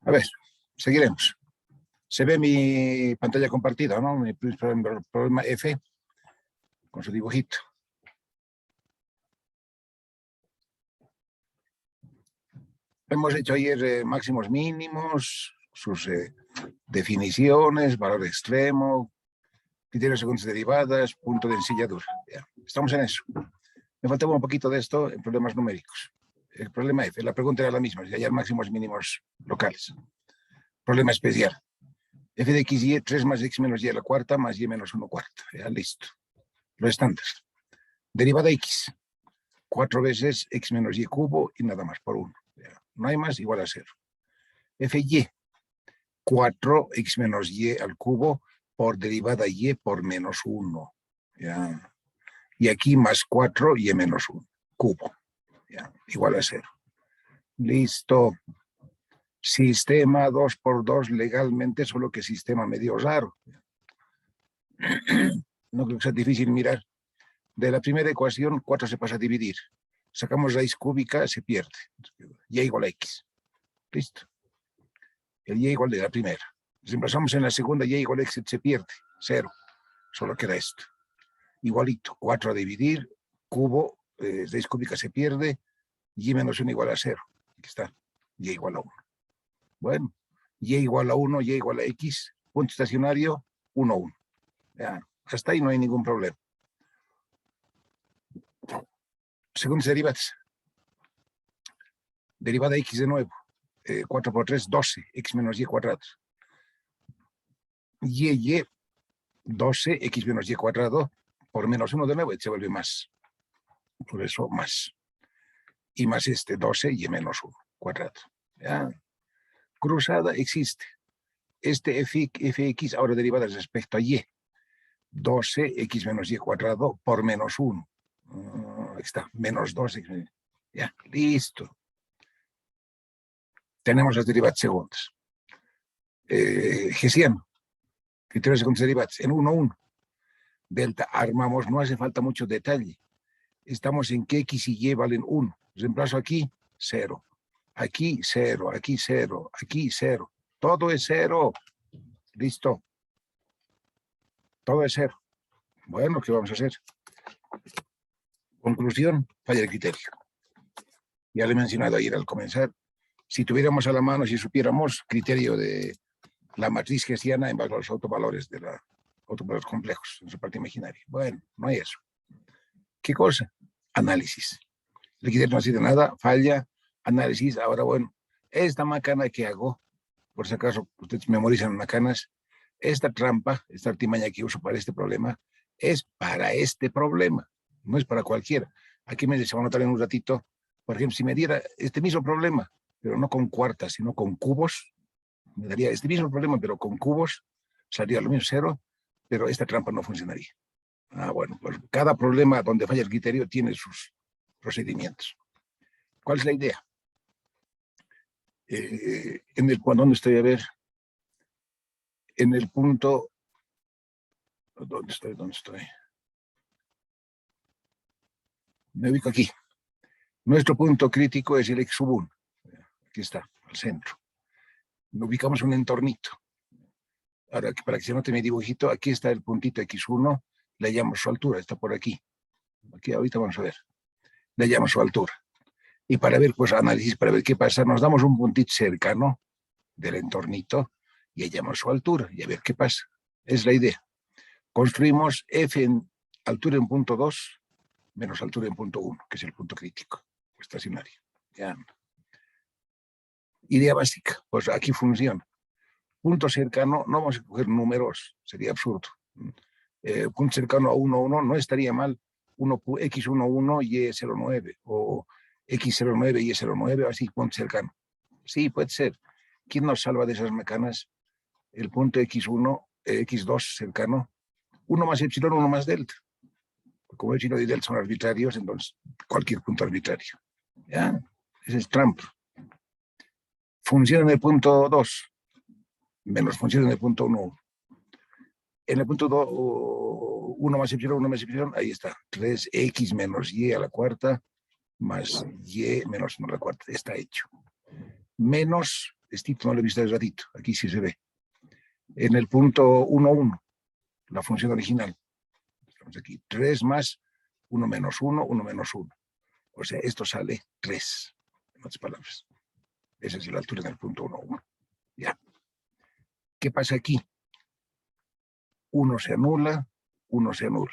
A ver, seguiremos. Se ve mi pantalla compartida, ¿no? Mi problema F con su dibujito. Hemos hecho ayer máximos mínimos, sus definiciones, valor extremo, criterios de segundas derivadas, punto de ensilladura. Ya, estamos en eso. Me faltaba un poquito de esto en problemas numéricos. El problema F, la pregunta era la misma, si hay máximos mínimos locales. Problema especial. F de x y 3 más x menos y a la cuarta más y menos 1 cuarta. Ya, listo. Lo estándar. Derivada x. 4 veces x menos y cubo y nada más por 1. Ya. No hay más, igual a 0. Fy. 4x menos y al cubo por derivada y por menos 1. ¿Ya? Y aquí más 4 y menos 1. Cubo. ¿Ya? Igual a 0. Listo. Sistema 2 por 2 legalmente, solo que sistema medio raro. No creo que sea difícil mirar. De la primera ecuación, 4 se pasa a dividir. Sacamos raíz cúbica, se pierde. Y igual a x. Listo. El y igual de la primera. Reemplazamos en la segunda, y igual a x se pierde. 0. Solo queda esto. Igualito. 4 a dividir, cubo, raíz cúbica se pierde, y menos 1 igual a 0. Aquí está. Y igual a 1. Bueno, y igual a 1, y igual a x, punto estacionario, 1, 1. Ya, hasta ahí no hay ningún problema. Segundas derivadas. Derivada x de nuevo. 4 por 3, 12, x menos y cuadrado. Y, 12, x menos y cuadrado, por menos 1 de nuevo, se vuelve más. Por eso más. Y más 12 y menos 1 cuadrado. Ya. Cruzada existe. fx ahora derivada respecto a y. 12x menos y cuadrado por menos 1. Aquí está, menos 12. Ya, listo. Tenemos las derivadas segundas. Hessiano. Criterios de segundas derivadas. En 1, 1. Delta armamos, no hace falta mucho detalle. Estamos en que x y y valen 1. Reemplazo aquí, 0. Aquí, 0. Aquí, 0. Aquí, 0. Todo es 0. Listo. Todo es 0. Bueno, ¿qué vamos a hacer? Conclusión, falla el criterio. Ya le he mencionado ayer al comenzar. Si tuviéramos a la mano, si supiéramos, criterio de la matriz hessiana en base a los autovalores de la autovalores complejos en su parte imaginaria. Bueno, no hay eso. ¿Qué cosa? Análisis. El criterio no sirve de nada, falla, análisis. Ahora, bueno, esta macana que hago, por si acaso ustedes memorizan macanas, esta trampa, esta artimaña que uso para este problema, es para este problema, no es para cualquiera. Aquí me se va a notar en un ratito, por ejemplo, si me diera este mismo problema, pero no con cuartas, sino con cubos, me daría este mismo problema, pero con cubos, saldría lo mismo 0, pero esta trampa no funcionaría. Bueno, pues cada problema donde falla el criterio tiene sus procedimientos. ¿Cuál es la idea? ¿Dónde estoy? A ver. En el punto... ¿Dónde estoy? Me ubico aquí. Nuestro punto crítico es el x sub 1. Aquí está, al centro. Ubicamos un entornito. Ahora, para que se note mi dibujito, aquí está el puntito x1, le hallamos su altura, está por aquí. Aquí ahorita vamos a ver. Le hallamos su altura. Y para ver, pues análisis, para ver qué pasa, nos damos un puntito cercano del entornito y hallamos su altura y a ver qué pasa. Es la idea. Construimos f en altura en punto 2 menos altura en punto 1, que es el punto crítico, estacionario. Ya. Idea básica, pues aquí funciona. Punto cercano, no vamos a coger números, sería absurdo. Punto cercano a 1, 1, no estaría mal. X11 y Y09, o X09 y Y09, así, punto cercano. Sí, puede ser. ¿Quién nos salva de esas mecanas? El punto X1, X2 cercano, 1 más epsilon, 1 más delta. Como epsilon y delta son arbitrarios, entonces cualquier punto arbitrario. ¿Ya? Ese es trampa. Funciona en el punto 2, menos funciona en el punto 1. En el punto 2, 1 más epsilon, 1 más epsilon, ahí está. 3x menos y a la cuarta más y menos 1 a la cuarta. Está hecho. Menos Esto no lo he visto hace ratito, aquí sí se ve. En el punto 1, 1, la función original. Estamos aquí, 3 más 1 menos 1, 1 menos 1. O sea, esto sale 3, en otras palabras. Esa es la altura en el punto 1, 1. Ya. ¿Qué pasa aquí? 1 se anula, 1 se anula.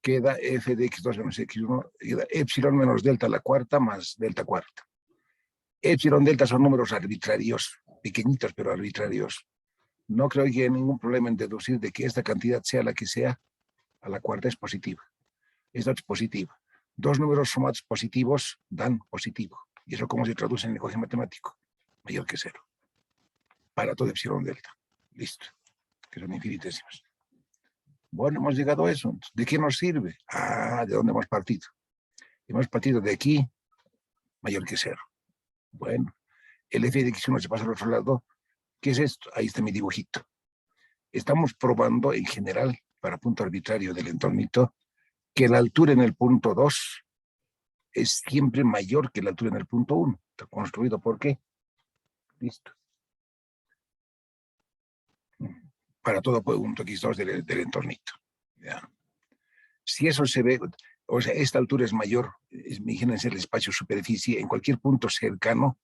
Queda f de x2 menos x1, queda epsilon menos delta a la cuarta más delta cuarta. Epsilon delta son números arbitrarios, pequeñitos pero arbitrarios. No creo que haya ningún problema en deducir de que esta cantidad sea la que sea, a la cuarta es positiva. Esta es positiva. Dos números sumados positivos dan positivo. ¿Y eso cómo se traduce en el lenguaje matemático? Mayor que 0. Para todo epsilon delta. Listo. Que son infinitesimos. Bueno, hemos llegado a eso. ¿De qué nos sirve? ¿De dónde hemos partido? Hemos partido de aquí, mayor que 0. Bueno, el f de x1 se pasa al otro lado. ¿Qué es esto? Ahí está mi dibujito. Estamos probando en general, para punto arbitrario del entornito, que la altura en el punto 2 es siempre mayor que la altura en el punto 1. Está construido ¿por qué? Listo. Para todo punto x2 del entornito. ¿Ya? Si eso se ve, o sea, esta altura es mayor, imagínense el espacio superficie, en cualquier punto cercano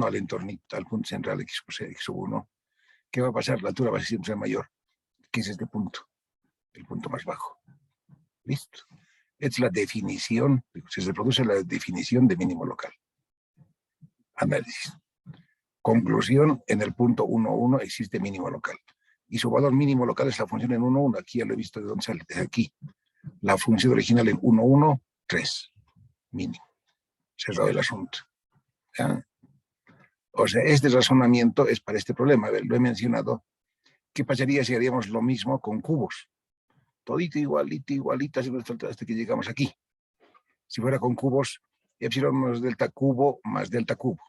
al entornito, al punto central x1, ¿qué va a pasar? La altura va a ser siempre mayor, que es este punto, el punto más bajo. Listo. Es la definición, se reproduce la definición de mínimo local. Análisis. Conclusión, en el punto 1, 1 existe mínimo local. Y su valor mínimo local es la función en 1, 1. Aquí ya lo he visto de dónde sale, desde aquí. La función original en 1, 1, 3. Mínimo. Cerrado el asunto. ¿Ya? O sea, este razonamiento es para este problema. A ver, lo he mencionado. ¿Qué pasaría si haríamos lo mismo con cubos? Todito igualito, hasta que llegamos aquí. Si fuera con cubos, epsilon menos delta cubo más delta cubo.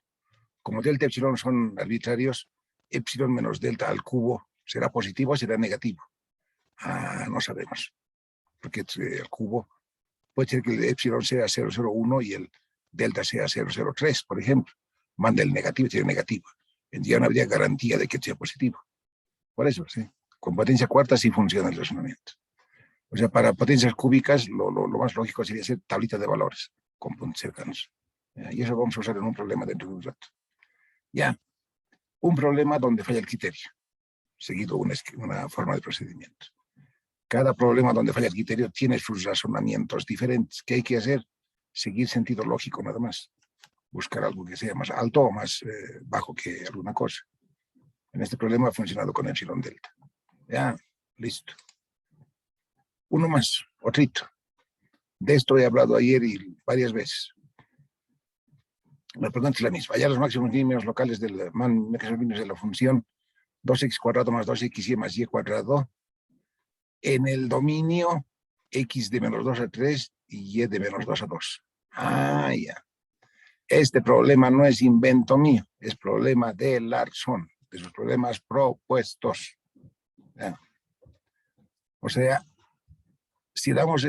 Como delta y epsilon son arbitrarios, epsilon menos delta al cubo será positivo o será negativo. No sabemos. Porque el cubo puede ser que el epsilon sea 0,01 y el delta sea 0,03, por ejemplo. Manda el negativo y tiene negativo. Ya no habría garantía de que sea positivo. Por eso, sí. Con potencia cuarta sí funciona el razonamiento. O sea, para potencias cúbicas lo más lógico sería hacer tablita de valores con puntos cercanos. Y eso vamos a usar en un problema dentro de un rato. Ya, un problema donde falla el criterio, seguido una forma de procedimiento. Cada problema donde falla el criterio tiene sus razonamientos diferentes. ¿Qué hay que hacer? Seguir sentido lógico nada más. Buscar algo que sea más alto o más bajo que alguna cosa. En este problema ha funcionado con epsilon delta. Ya, listo. Uno más, otrito. De esto he hablado ayer y varias veces. La pregunta es la misma. Hallar los máximos mínimos locales de la función 2x cuadrado más 2xy más y cuadrado en el dominio x de menos 2 a 3 y y de menos 2 a 2. Ya. Este problema no es invento mío, es problema de Larsson, de sus problemas propuestos. ¿Ya? O sea, si damos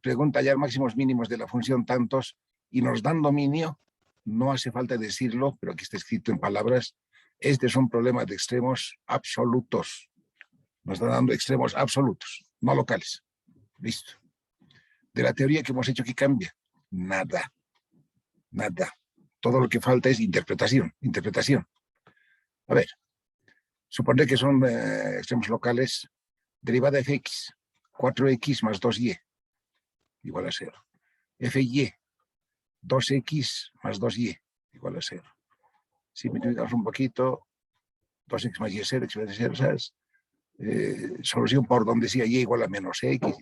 pregunta hallar máximos mínimos de la función tantos y nos dan dominio, no hace falta decirlo, pero aquí está escrito en palabras, este es un problema de extremos absolutos. Nos está dando extremos absolutos, no locales. Listo. De la teoría que hemos hecho, ¿qué cambia? Nada. Todo lo que falta es interpretación. A ver, suponer que son extremos locales, derivada de fx, 4x más 2y, igual a 0. Fy, 2x más 2y, igual a 0. Si multiplicamos un poquito, 2x más y es 0, x más y 0, ¿sabes? Solución por donde sea y igual a menos x,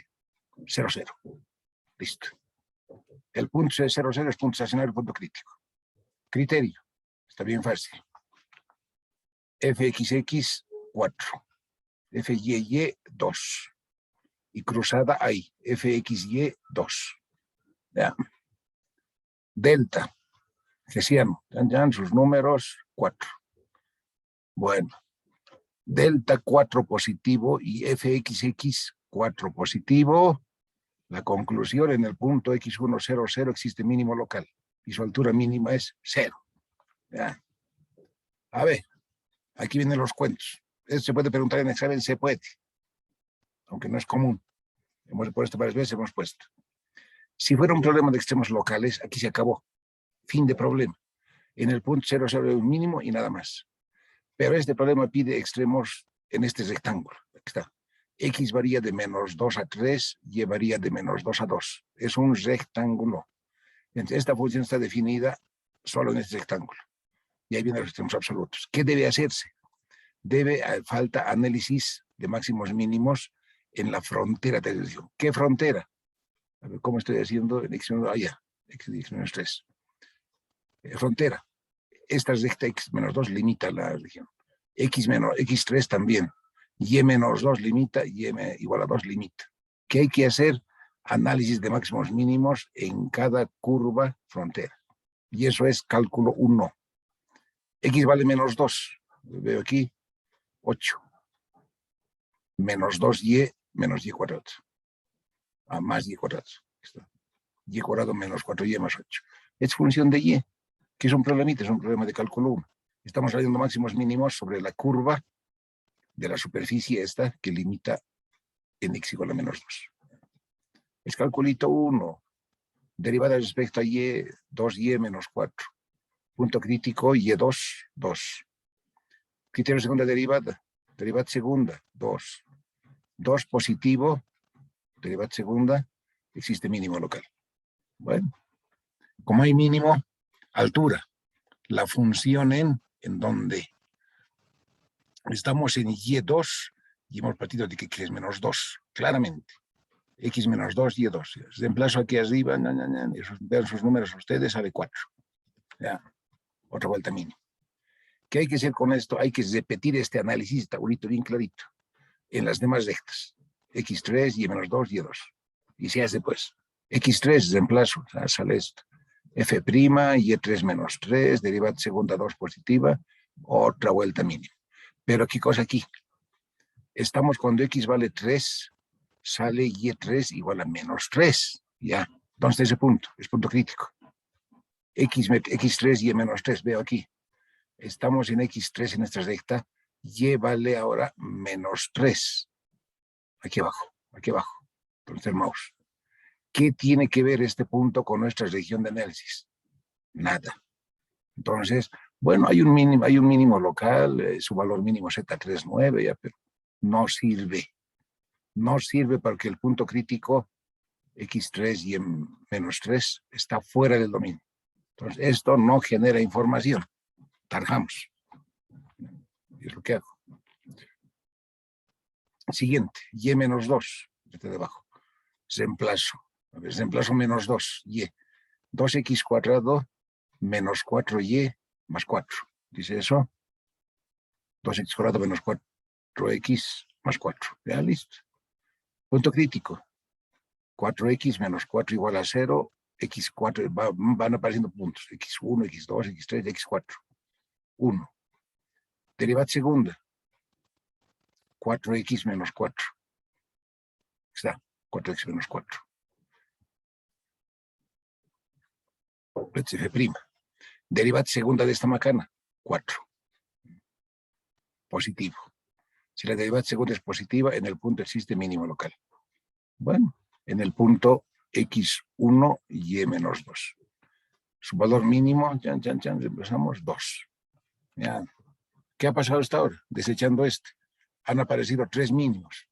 0, 0. Listo. El punto 0, 0 es punto estacionario, el punto crítico. Criterio. Está bien fácil. Fxx, 4. Fy, 2. Y cruzada ahí. Fxy, 2. ¿Ya? Delta. Hessiano. Ya sus números, 4. Bueno. Delta 4 positivo y fxx 4 positivo. La conclusión en el punto x1, 0, 0 existe mínimo local y su altura mínima es 0. ¿Ya? A ver, aquí vienen los cuentos. Esto se puede preguntar en examen, se puede, aunque no es común. Hemos puesto varias veces, hemos puesto. Si fuera un problema de extremos locales, aquí se acabó. Fin de problema. En el punto 0, 0 es un mínimo y nada más. Pero este problema pide extremos en este rectángulo. Aquí está. X varía de menos 2 a 3, Y varía de menos 2 a 2. Es un rectángulo. Entonces, esta función está definida solo en este rectángulo. Y ahí vienen los extremos absolutos. ¿Qué debe hacerse? Falta análisis de máximos mínimos en la frontera de la región. ¿Qué frontera? A ver, ¿cómo estoy haciendo en x allá? X menos 3. Frontera. Esta recta x menos 2 limita la región. X3 también. Y menos 2 limita, y igual a 2 limita. ¿Qué hay que hacer? Análisis de máximos mínimos en cada curva frontera. Y eso es cálculo 1. X vale menos 2. Veo aquí 8. Menos 2y menos y cuadrado. A más y cuadrado. Y cuadrado menos 4y más 8. Es función de y, que es un problemita, es un problema de cálculo 1. Estamos haciendo máximos mínimos sobre la curva de la superficie esta que limita en x igual a menos 2. Es calculito 1. Derivada respecto a y, 2y menos 4. Punto crítico, y2, 2. Criterio de segunda derivada. Derivada segunda, 2. 2 positivo, derivada segunda, existe mínimo local. Bueno, como hay mínimo, altura. La función en donde estamos en y2 y hemos partido de que x es menos 2, claramente. X menos 2, y2. Reemplazo aquí arriba, vean sus números ustedes, sale 4. Ya, otra vuelta mínima. ¿Qué hay que hacer con esto? Hay que repetir este análisis, está bonito, bien clarito, en las demás rectas. X3, y menos 2, y2. Y se hace pues, X3 reemplazo, sale esto. F', y3 menos 3, derivada segunda 2 positiva, otra vuelta mínima. Pero ¿qué cosa aquí? Estamos cuando X vale 3, sale y3 igual a menos 3. Ya, ¿dónde está ese punto? Es punto crítico. X3, y menos 3, veo aquí. Estamos en X3 en esta recta, y vale ahora menos 3. Aquí abajo, donde está el mouse. ¿Qué tiene que ver este punto con nuestra región de análisis? Nada. Entonces, bueno, hay un mínimo local, su valor mínimo es Z39, ya, pero no sirve. No sirve porque el punto crítico X3 y menos 3 está fuera del dominio. Entonces, esto no genera información. Tarjamos. Es lo que hago. Siguiente, y menos 2, este de abajo. Reemplazo. A ver, reemplazo menos 2, y. 2x cuadrado menos 4y más 4. ¿Dice eso? 2x cuadrado menos 4x más 4. Ya, listo. Punto crítico. 4x menos 4 igual a 0. X4, van apareciendo puntos. X1, X2, X3, X4. 1. Derivada segunda. 4x menos 4. Está. 4x menos 4. F'. Derivada segunda de esta macana. 4. Positivo. Si la derivada segunda es positiva, en el punto existe mínimo local. Bueno, en el punto X1 y menos 2. Su valor mínimo, reemplazamos 2. Ya. ¿Qué ha pasado hasta ahora? Desechando este. Han aparecido 3 mínimos.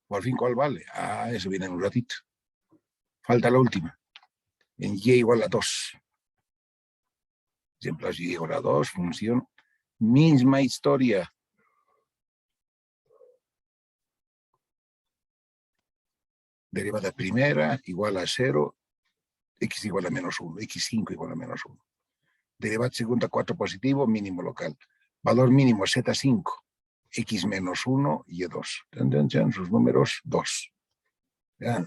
Por fin, ¿cuál vale? Eso viene en un ratito. Falta la última. En y igual a 2. Reemplazo y igual a 2, función. Misma historia. Derivada primera igual a 0, x igual a menos 1, x5 igual a menos 1. Derivada segunda 4 positivo, mínimo local. Valor mínimo Z5, x menos 1, y2. Sus números 2. ¿Ya?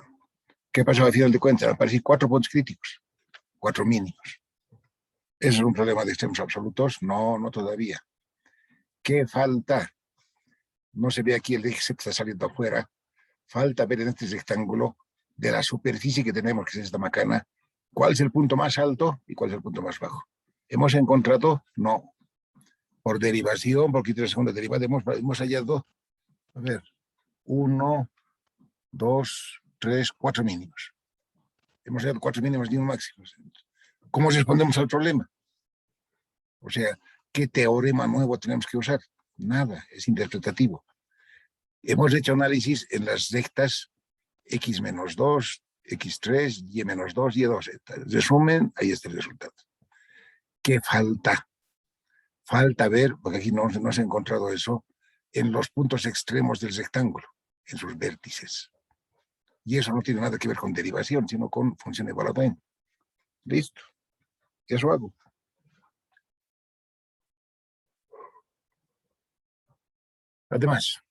¿Qué pasó al final de cuentas? Aparecen 4 puntos críticos, 4 mínimos. ¿Eso es un problema de extremos absolutos? No, no todavía. ¿Qué falta? No se ve aquí el eje Z está saliendo afuera. Falta ver en este rectángulo de la superficie que tenemos, que es esta macana, cuál es el punto más alto y cuál es el punto más bajo. ¿Hemos encontrado? No. por derivación, por quitar la segunda derivada, hemos hallado, a ver, 1, 2, 3, 4 mínimos. Hemos hallado 4 mínimos y un máximo. ¿Cómo respondemos al problema? O sea, ¿qué teorema nuevo tenemos que usar? Nada, es interpretativo. Hemos hecho análisis en las rectas x menos 2, x3, y menos 2, y2. Resumen, ahí está el resultado. ¿Qué falta? Falta ver, porque aquí no se ha encontrado eso, en los puntos extremos del rectángulo, en sus vértices. Y eso no tiene nada que ver con derivación, sino con función evaluada en. Listo. Eso hago. Además,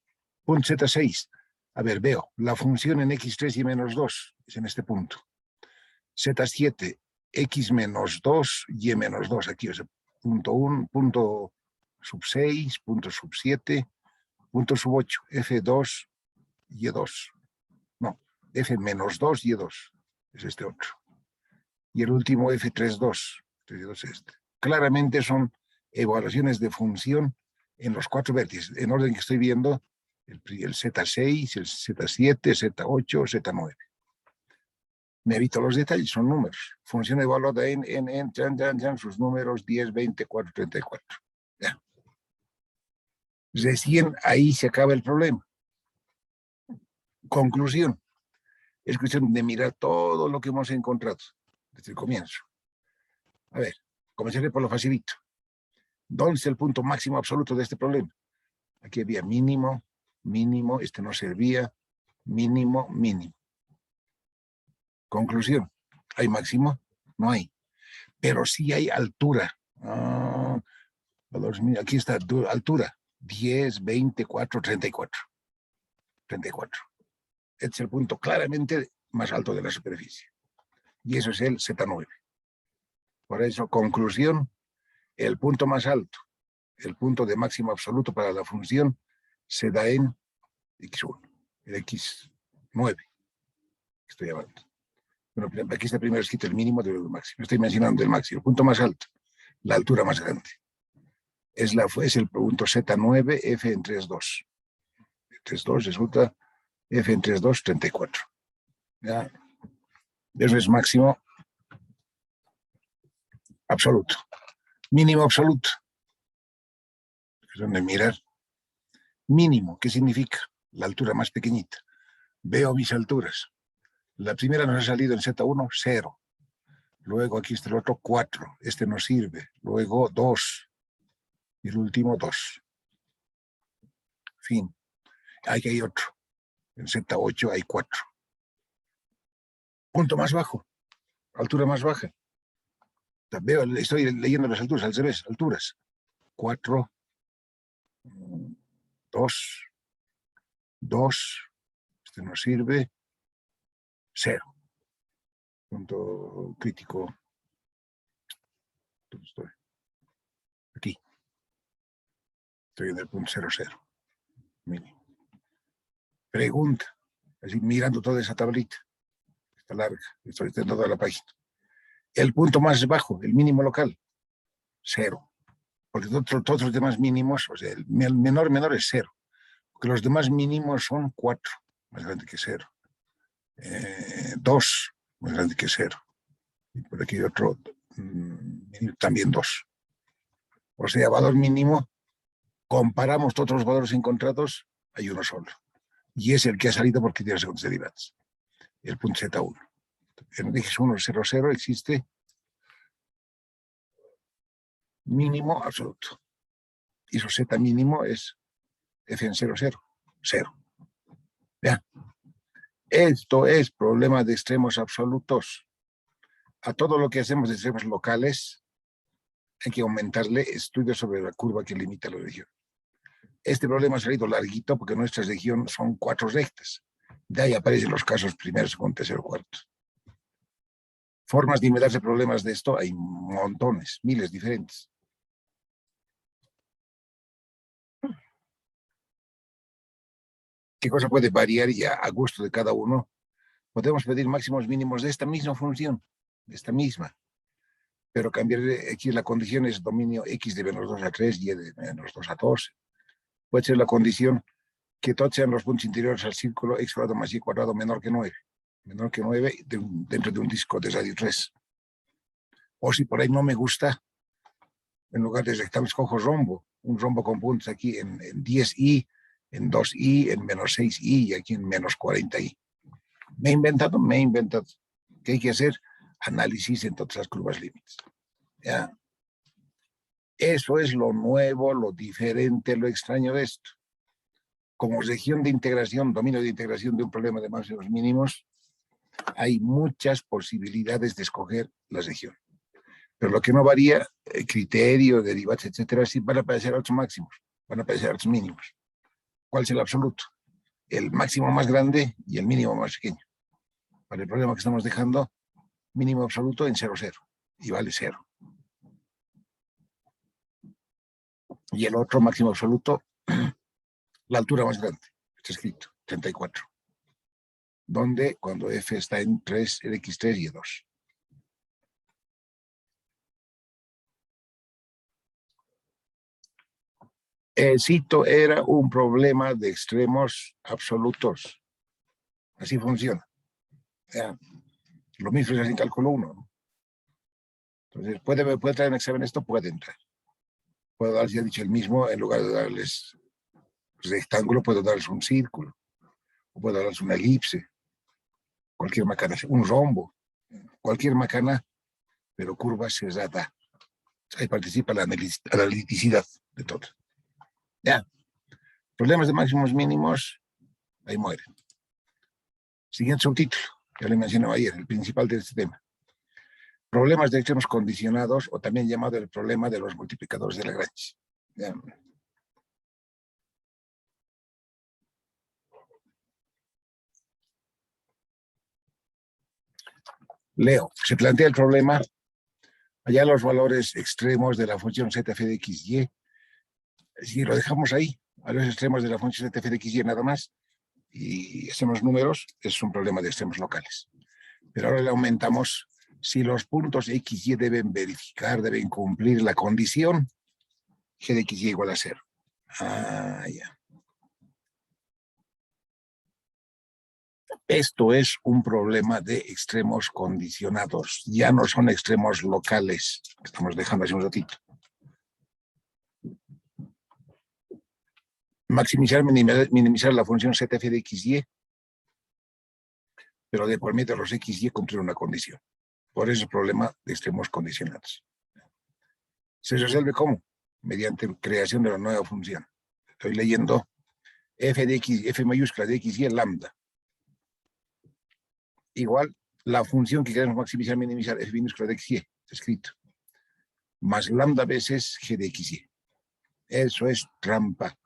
punto Z6. A ver, veo la función en x3 y menos 2, es en este punto. Z7, x menos 2, y menos 2, aquí, o sea, punto 1, punto sub 6, punto sub 7, punto sub 8, F2, Y2. No, F menos 2, Y2, es este otro. Y el último F32, es este. Claramente son evaluaciones de función en los 4 vértices, en orden que estoy viendo, el Z6, el Z7, Z8, Z9. Me evito los detalles, son números. Función evaluada en sus números 10, 20, 4, 34. Ya. Recién ahí se acaba el problema. Conclusión. Es cuestión de mirar todo lo que hemos encontrado desde el comienzo. A ver, comenzaré por lo facilito. ¿Dónde está el punto máximo absoluto de este problema? Aquí había mínimo, mínimo, este no servía, mínimo, mínimo. Conclusión, ¿hay máximo? No hay. Pero sí hay altura. Aquí está altura. 10, 24, 34. 34. Este es el punto claramente más alto de la superficie. Y eso es el Z9. Por eso, conclusión, el punto más alto, el punto de máximo absoluto para la función, se da en X1, el X9. Estoy hablando. Bueno, aquí está primero escrito el mínimo del máximo. Estoy mencionando el máximo. El punto más alto, la altura más grande. Es el punto Z9, F en 3,2. 3,2 resulta F en 3,2, 34. ¿Ya? Eso es máximo absoluto. Mínimo absoluto. Es donde mirar. Mínimo, ¿qué significa? La altura más pequeñita. Veo mis alturas. La primera nos ha salido en Z1, 0. Luego aquí está el otro, 4. Este no sirve. Luego 2. Y el último, 2. Fin. Aquí hay otro. En Z8 hay 4. Punto más bajo. Altura más baja. Veo, estoy leyendo las alturas al revés. Alturas. 4, 2, 2. Este no sirve. 0. Punto crítico. ¿Dónde estoy? Aquí. Estoy en el punto 00. Mínimo. Pregunta. Así mirando toda esa tablita. Está larga. Estoy en toda la página. El punto más bajo, el mínimo local. 0. Porque todos los demás mínimos, o sea, el menor es 0. Porque los demás mínimos son 4, más grande que 0. 2, más grande que 0. Y por aquí hay otro, también 2. O sea, valor mínimo, comparamos todos los valores encontrados, hay uno solo. Y es el que ha salido por criterios segundos derivados. El punto Z1. En el eje 1, 0, 0 existe mínimo absoluto. Y su Z mínimo es F en 0, 0. 0. ¿Ya? Esto es problema de extremos absolutos. A todo lo que hacemos de extremos locales hay que aumentarle estudios sobre la curva que limita la región. Este problema ha salido larguito porque nuestra región son 4 rectas. De ahí aparecen los casos primero, segundo, tercero, cuarto. Formas de inventarse problemas de esto hay montones, miles diferentes. ¿Qué cosa puede variar ya a gusto de cada uno? Podemos pedir máximos mínimos de esta misma función, de esta misma. pero cambiar aquí la condición es dominio x de menos 2 a 3, y de menos 2 a 2. Puede ser la condición que todos sean los puntos interiores al círculo x cuadrado más y cuadrado menor que 9. Menor que 9 dentro de un disco de radio 3. O si por ahí no me gusta, en lugar de rectángulo escojo rombo. Un rombo con puntos aquí en 10i, en 2i, en menos 6i y aquí en menos 40i. Me he inventado. ¿Qué hay que hacer? Análisis en todas las curvas límites. ¿Ya? Eso es lo nuevo, lo diferente, lo extraño de esto. Como región de integración, dominio de integración de un problema de máximos mínimos, hay muchas posibilidades de escoger la región. Pero lo que no varía, el criterio, derivadas, etcétera, sí van a aparecer otros máximos, van a aparecer otros mínimos. ¿Cuál es el absoluto? El máximo más grande y el mínimo más pequeño. Para el problema que estamos dejando, mínimo absoluto en 0, 0, y vale 0. Y el otro máximo absoluto, la altura más grande, está escrito, 34. Donde cuando f está en 3, el x3 y 2. El cito era un problema de extremos absolutos. Así funciona. Ya. Lo mismo es en cálculo 1. ¿No? Entonces, ¿puede traer un examen esto? Puede entrar. Puedo darles, ya he dicho, el mismo, en lugar de darles rectángulo, puedo darles un círculo. O puedo darles una elipse. Cualquier macana, un rombo. Cualquier macana, pero curva cerrada. Ahí participa la analiticidad de todo. Ya. Problemas de máximos mínimos, ahí mueren. Siguiente subtítulo, ya le mencionaba ayer, el principal de este tema. Problemas de extremos condicionados, o también llamado el problema de los multiplicadores de Lagrange. Ya. Leo, se plantea el problema, allá los valores extremos de la función zf de xy, si lo dejamos ahí, a los extremos de la función zf de xy nada más, y hacemos números, es un problema de extremos locales. Pero ahora le aumentamos, si los puntos x y deben deben cumplir la condición g de xy igual a 0. Ya. Esto es un problema de extremos condicionados, ya no son extremos locales, que estamos dejando hace un ratito. Maximizar, minimizar la función zf de xy, pero de por medio de los xy cumplir una condición. Por eso el problema de extremos condicionados. ¿Se resuelve cómo? Mediante creación de la nueva función. Estoy leyendo f de x, f mayúscula de xy lambda. Igual la función que queremos maximizar, minimizar, f minúscula de xy, está escrito. Más lambda veces g de xy. Eso es trampa.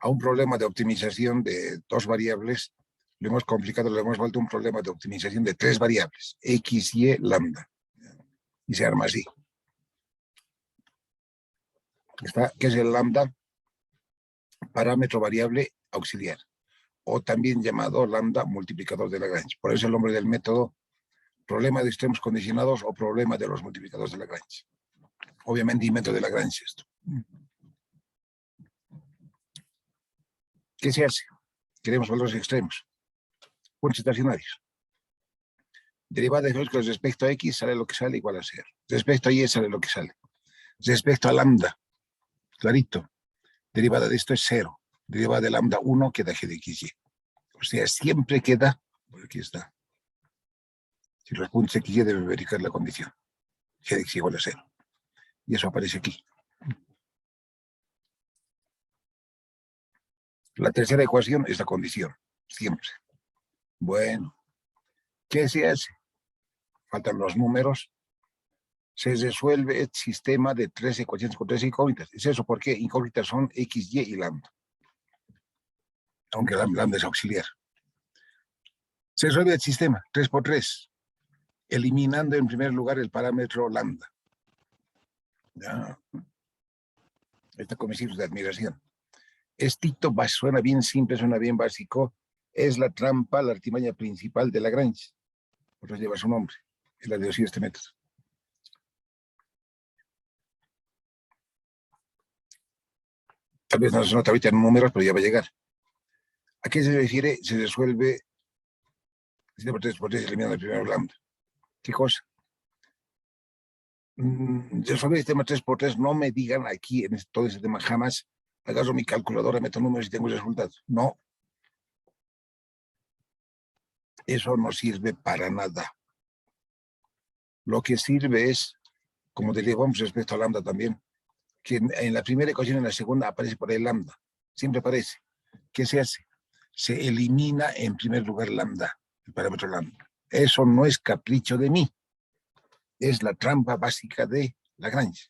A un problema de optimización de 2 variables, lo hemos complicado, lo hemos vuelto un problema de optimización de 3 variables, x, y, lambda. Y se arma así. ¿Qué es el lambda? Parámetro variable auxiliar, o también llamado lambda multiplicador de Lagrange. Por eso el nombre del método, problema de extremos condicionados o problema de los multiplicadores de Lagrange. Obviamente, y método de Lagrange esto. ¿Qué se hace? Queremos valores extremos, puntos estacionarios. Derivada de con respecto a x sale lo que sale igual a 0. Respecto a y sale lo que sale. Respecto a lambda, clarito, derivada de esto es 0. Derivada de lambda 1 queda g de xy. O sea, siempre queda, por aquí está. Si los puntos xy deben verificar la condición. G de x igual a 0. Y eso aparece aquí. La tercera ecuación es la condición, siempre. Bueno, ¿qué se hace? Faltan los números. Se resuelve el sistema de 3 ecuaciones con 3 incógnitas. ¿Es eso? ¿Por qué? Incógnitas son x, y y lambda. Aunque lambda es auxiliar. Se resuelve el sistema 3 por 3, eliminando en primer lugar el parámetro lambda. Ya. Esta con mis hijos de admiración. Estito suena bien simple, suena bien básico, Es la trampa, la artimaña principal de Lagrange. Por eso lleva su nombre. Es la de usar este método. Tal vez no se nota ahorita en números, pero ya va a llegar. ¿A qué se refiere? Se resuelve 7 por 3 por 3 eliminando el primero lambda. ¿Qué cosa? Resolver el sistema 3 por 3, no me digan aquí en todo ese tema jamás, agarro mi calculadora, meto números y tengo el resultado. No. Eso no sirve para nada. Lo que sirve es, como derivamos respecto a lambda también, que en la primera ecuación y en la segunda aparece por ahí lambda. Siempre aparece. ¿Qué se hace? Se elimina en primer lugar lambda, el parámetro lambda. Eso no es capricho de mí. Es la trampa básica de Lagrange.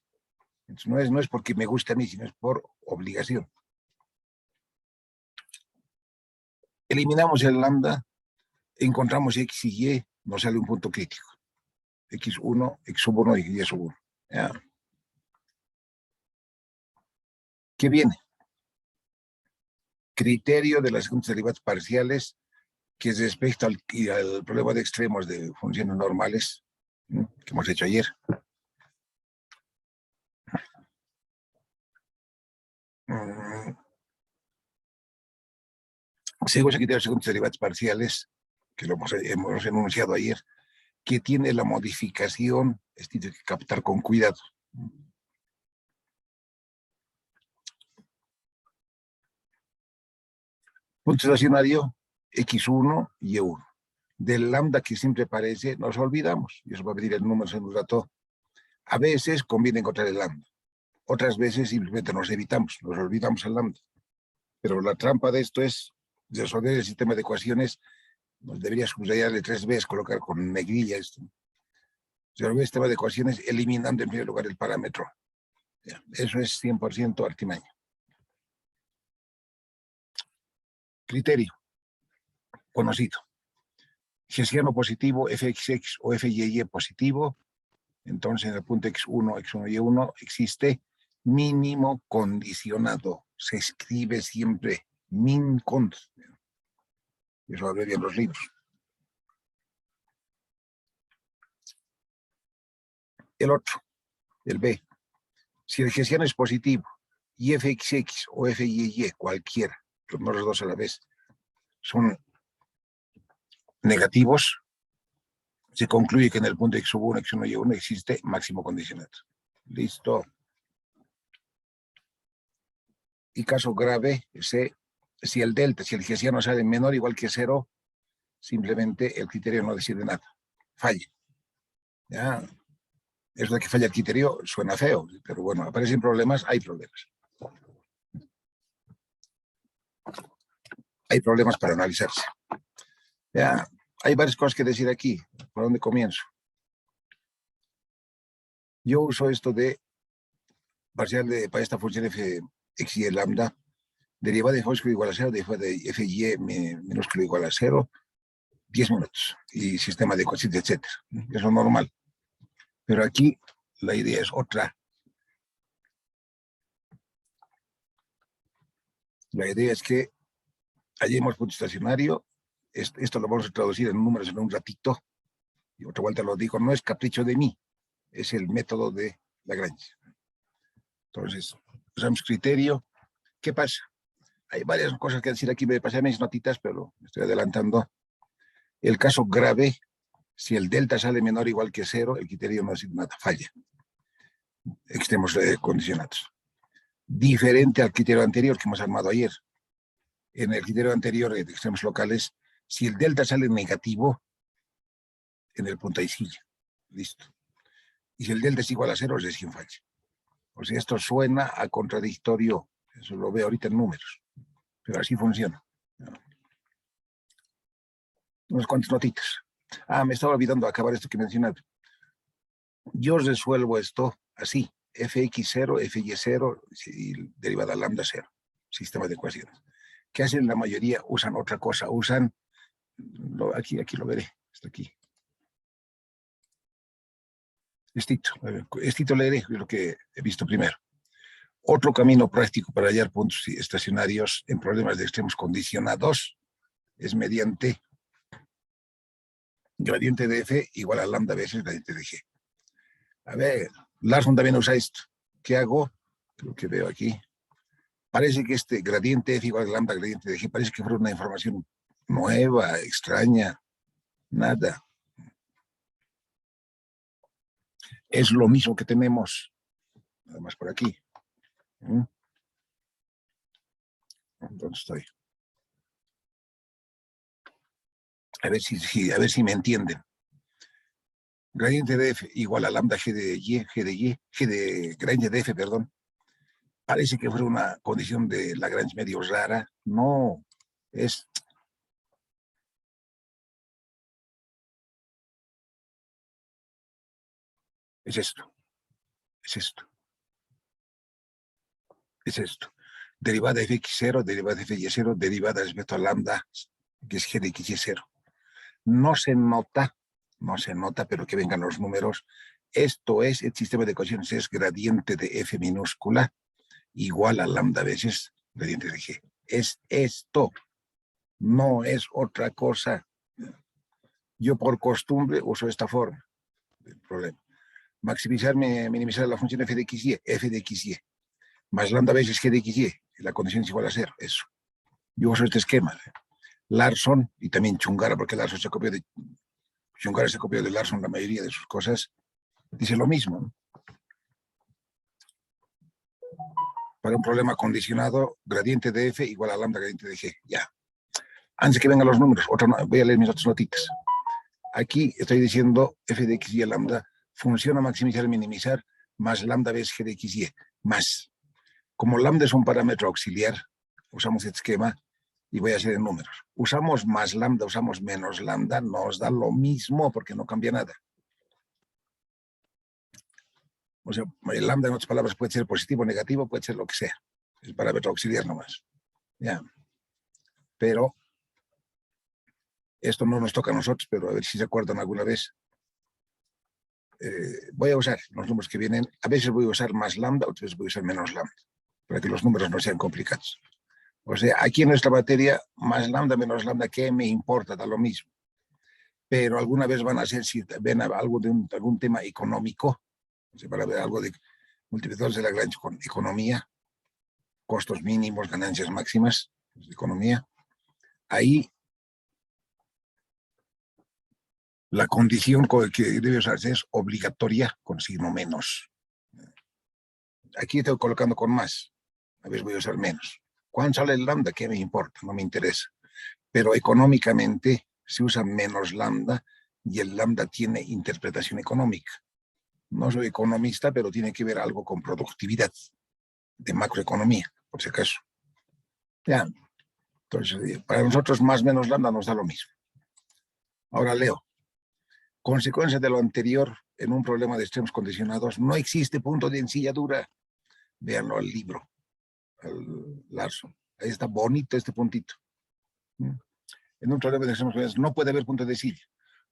Entonces, no es porque me guste a mí, sino es por obligación. Eliminamos el lambda, encontramos x y y, nos sale un punto crítico. x1, x sub 1 y y sub 1. ¿Ya? ¿Qué viene? Criterio de las segundas derivadas parciales, que es respecto al problema de extremos de funciones normales, ¿no?, que hemos hecho ayer. Según el criterio de segundas derivadas parciales, que lo hemos enunciado ayer, que tiene la modificación, esto hay que captar con cuidado. Punto estacionario, x1 y y1. Del lambda que siempre aparece, nos olvidamos, y eso va a pedir el número en un rato. A veces conviene encontrar el lambda, otras veces simplemente nos evitamos, nos olvidamos el lambda. Pero la trampa de esto es resolver el sistema de ecuaciones, nos debería subrayarle 3 veces, colocar con negrilla esto. Resolver el sistema de ecuaciones eliminando en primer lugar el parámetro. Eso es 100% artimaña. Criterio conocido. Hessiano positivo, fxx o fyy positivo, entonces en el punto x1, x1 y y1 existe mínimo condicionado. Se escribe siempre min cond. Eso habría en los libros. El otro, el B. Si el hessiano es positivo y fxx o fyy, cualquiera, no los dos a la vez, son negativos, se concluye que en el punto x1, x1 y y1 existe máximo condicionado. Listo. Y caso grave, si el delta, si el hessiano sale menor o igual que 0, simplemente el criterio no decide nada. Falla. ¿Ya? Eso de que falla el criterio suena feo, pero bueno, aparecen problemas, hay problemas. Hay problemas para analizarse. ¿Ya? Hay varias cosas que decir aquí. ¿Por dónde comienzo? Yo uso esto de parcial para esta función f x y lambda, derivada de f igual a 0, derivada de f y minúsculo igual a 0, 10 minutos, y sistema de cociente, etc. Eso es normal. Pero aquí la idea es otra. La idea es que hallemos punto estacionario. Esto lo vamos a traducir en números en un ratito. Y otra vuelta lo digo, no es capricho de mí, es el método de Lagrange. Entonces, usamos criterio. ¿Qué pasa? Hay varias cosas que decir aquí, me pasé mis notitas, pero me estoy adelantando. El caso grave, si el delta sale menor o igual que 0, el criterio no dice nada, falla. Extremos condicionados. Diferente al criterio anterior que hemos armado ayer. En el criterio anterior de extremos locales, si el delta sale negativo, en el punto hay silla. Listo. Y si el delta es igual a 0, es decir, falla. O sea, esto suena a contradictorio. Eso lo veo ahorita en números. Pero así funciona. Unas cuantas notitas. Me estaba olvidando acabar esto que mencionaba. Yo resuelvo esto así. fx0, fy0 y derivada lambda 0. Sistema de ecuaciones. ¿Qué hacen la mayoría? Usan otra cosa. Usan, aquí lo veré. Está aquí. Estito leeré lo que he visto primero. Otro camino práctico para hallar puntos estacionarios en problemas de extremos condicionados es mediante gradiente de F igual a lambda veces gradiente de G. A ver, Larson también usa esto. ¿Qué hago? Lo que veo aquí. Parece que este gradiente F igual a lambda gradiente de G parece que fuera una información nueva, extraña. Nada. Es lo mismo que tenemos, nada más por aquí. ¿Dónde estoy? A ver si me entienden. Gradiente de F igual a lambda G de Y, gradiente de F, perdón. Parece que fuera una condición de Lagrange medio rara. No, es esto, es esto, es esto. Derivada de fx0, derivada de fy0, derivada respecto a lambda, que es g de xy0. No se nota, pero que vengan los números. Esto es, el sistema de ecuaciones es gradiente de f minúscula igual a lambda veces gradiente de g. Es esto, no es otra cosa. Yo por costumbre uso esta forma. El problema. Minimizar la función f de xy, más lambda veces g de xy, la condición es igual a 0, eso. Yo uso este esquema. Larson y también Chungara, porque Chungara se copió de Larson la mayoría de sus cosas, dice lo mismo, ¿no? Para un problema condicionado, gradiente de f igual a lambda gradiente de g, ya. Antes que vengan los números, voy a leer mis otras notitas. Aquí estoy diciendo f de x y lambda funciona maximizar y minimizar más lambda veces g de x y más. Como lambda es un parámetro auxiliar, usamos este esquema y voy a hacer en números. Usamos más lambda, usamos menos lambda, nos da lo mismo porque no cambia nada. O sea, el lambda en otras palabras puede ser positivo o negativo, puede ser lo que sea. El parámetro auxiliar nomás. Ya. Pero esto no nos toca a nosotros, pero a ver si se acuerdan alguna vez. Voy a usar los números que vienen. A veces voy a usar más lambda, otras veces voy a usar menos lambda, para que los números no sean complicados. O sea, aquí en nuestra materia, más lambda, menos lambda, ¿qué me importa? Da lo mismo. Pero alguna vez van a ser, si ven algo de algún tema económico, o sea, para ver algo de multiplicadores de Lagrange con economía, costos mínimos, ganancias máximas, economía, ahí la condición que debe usarse es obligatoria con signo menos. Aquí estoy colocando con más, a veces voy a usar menos. ¿Cuánto sale el lambda? ¿Qué me importa? No me interesa. Pero económicamente se usa menos lambda y el lambda tiene interpretación económica. No soy economista, pero tiene que ver algo con productividad de macroeconomía, por si acaso. Ya. Entonces, para nosotros más o menos lambda nos da lo mismo. Ahora leo. Consecuencia de lo anterior, en un problema de extremos condicionados, no existe punto de ensilladura. Véanlo al libro, al Larson. Ahí está bonito este puntito. En un problema de extremos condicionados no puede haber punto de silla,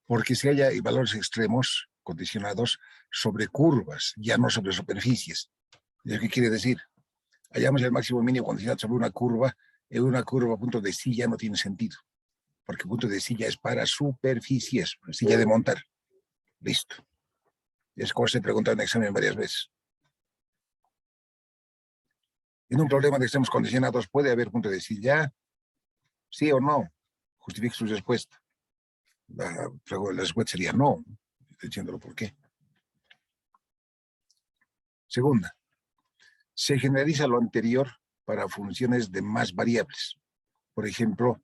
porque si hay valores extremos condicionados sobre curvas, ya no sobre superficies. ¿Qué quiere decir? Hallamos el máximo mínimo condicionado sobre una curva, en una curva punto de silla no tiene sentido, porque punto de silla es para superficies, silla de montar. Listo. Es como se pregunta en el examen varias veces. En un problema de extremos condicionados, ¿puede haber punto de silla? ¿Sí o no? Justifique su respuesta. La respuesta sería no. Estoy diciéndolo por qué. Segunda, se generaliza lo anterior para funciones de más variables. Por ejemplo,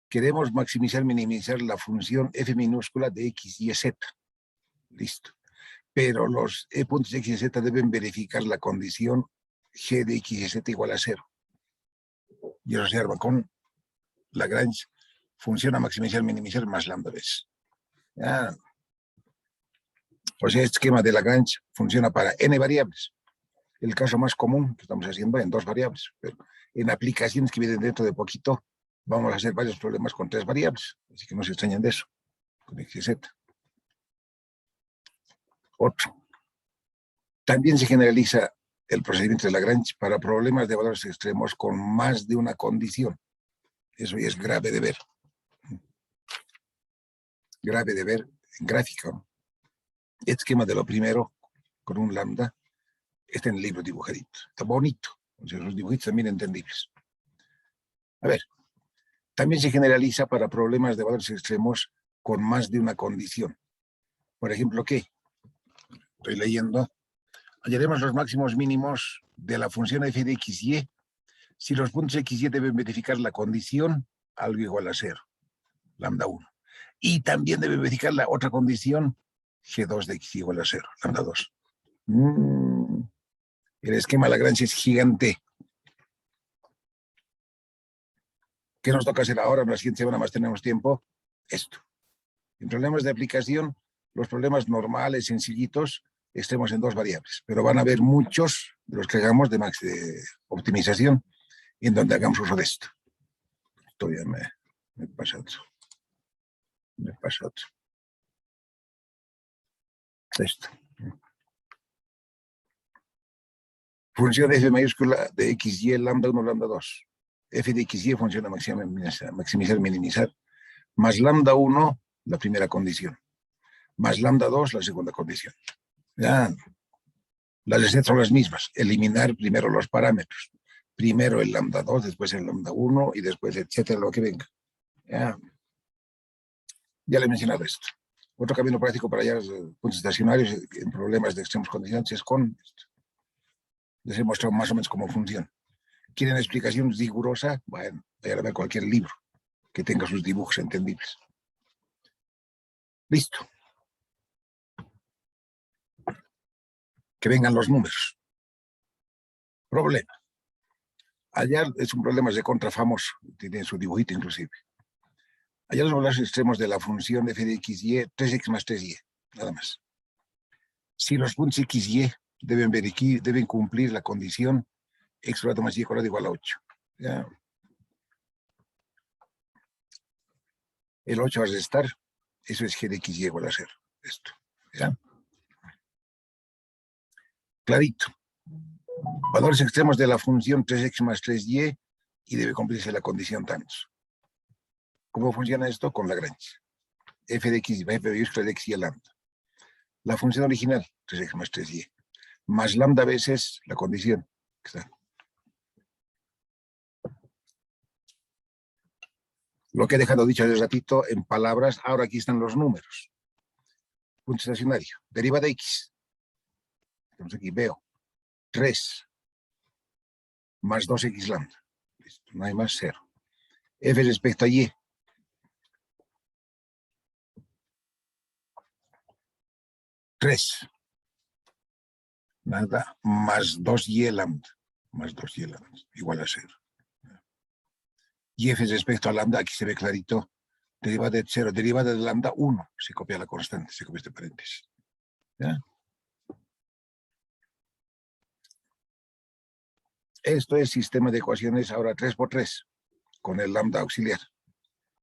queremos maximizar, minimizar la función f minúscula de x, y, z. Listo. Pero los puntos x y z deben verificar la condición g de x y z igual a 0. Y observa con Lagrange funciona maximizar, minimizar más lambda veces. Ah. O sea, este esquema de Lagrange funciona para n variables. El caso más común que estamos haciendo en 2 variables, pero en aplicaciones que vienen dentro de poquito vamos a hacer varios problemas con 3 variables, así que no se extrañen de eso, con x y z. Otro. También se generaliza el procedimiento de Lagrange para problemas de valores extremos con más de una condición. Eso ya es grave de ver. Grave de ver en gráfica. El esquema de lo primero con un lambda está en el libro dibujadito. Está bonito. Entonces, los dibujitos también entendibles. A ver, también se generaliza para problemas de valores extremos con más de una condición. Por ejemplo, ¿qué? Estoy leyendo. Hallaremos los máximos mínimos de la función f de xy si los puntos xy deben verificar la condición algo igual a 0, lambda 1. Y también debe verificar la otra condición, g2 de x igual a 0, lambda 2. El esquema Lagrange es gigante. ¿Qué nos toca hacer ahora? En la siguiente semana más tenemos tiempo. Esto. En problemas de aplicación, los problemas normales, sencillitos, estemos en dos variables. Pero van a haber muchos de los que hagamos de optimización en donde hagamos uso de esto. Esto ya me pasa otro. Me pasa otro. Esto. Función de f mayúscula de xy, lambda 1, lambda 2. F de xy funciona maximizar, minimizar, más lambda 1, la primera condición, más lambda 2, la segunda condición. Ya, las recetas son las mismas. Eliminar primero los parámetros. Primero el lambda 2, después el lambda 1 y después etcétera, lo que venga. Ya le he mencionado esto. Otro camino práctico para hallar puntos estacionarios en problemas de extremos condicionantes es con esto. Les he mostrado más o menos cómo funciona. ¿Quieren explicación rigurosa? Bueno, vayan a ver cualquier libro que tenga sus dibujos entendibles. Listo. Que vengan los números. Problema. Hallar es un problema de contra famoso. Tiene su dibujito inclusive. Hallar los valores extremos de la función de f de xy, 3x más 3y. Nada más. Si los puntos xy deben cumplir la condición x cuadrado más y cuadrado igual a 8. ¿Ya? El 8 va a restar, eso es g de xy igual a 0. Esto. ¿Ya? Clarito. Valores extremos de la función 3x más 3y y debe cumplirse la condición tantos. ¿Cómo funciona esto? Con Lagrange. F de x, f de x de x y lambda. La función original, 3x más 3y, más lambda veces la condición. Está. Lo que he dejado dicho hace un ratito en palabras, ahora aquí están los números. Punto estacionario, deriva de x. Entonces aquí veo 3 más 2x lambda. Listo, no hay más, 0. F respecto a y. Tres. Nada, más 2y lambda. Más 2y lambda, igual a 0. Y f respecto a lambda, aquí se ve clarito. Derivada de 0, derivada de lambda 1. Se copia la constante, se copia este paréntesis. ¿Ya? Esto es sistema de ecuaciones ahora 3 por 3, con el lambda auxiliar.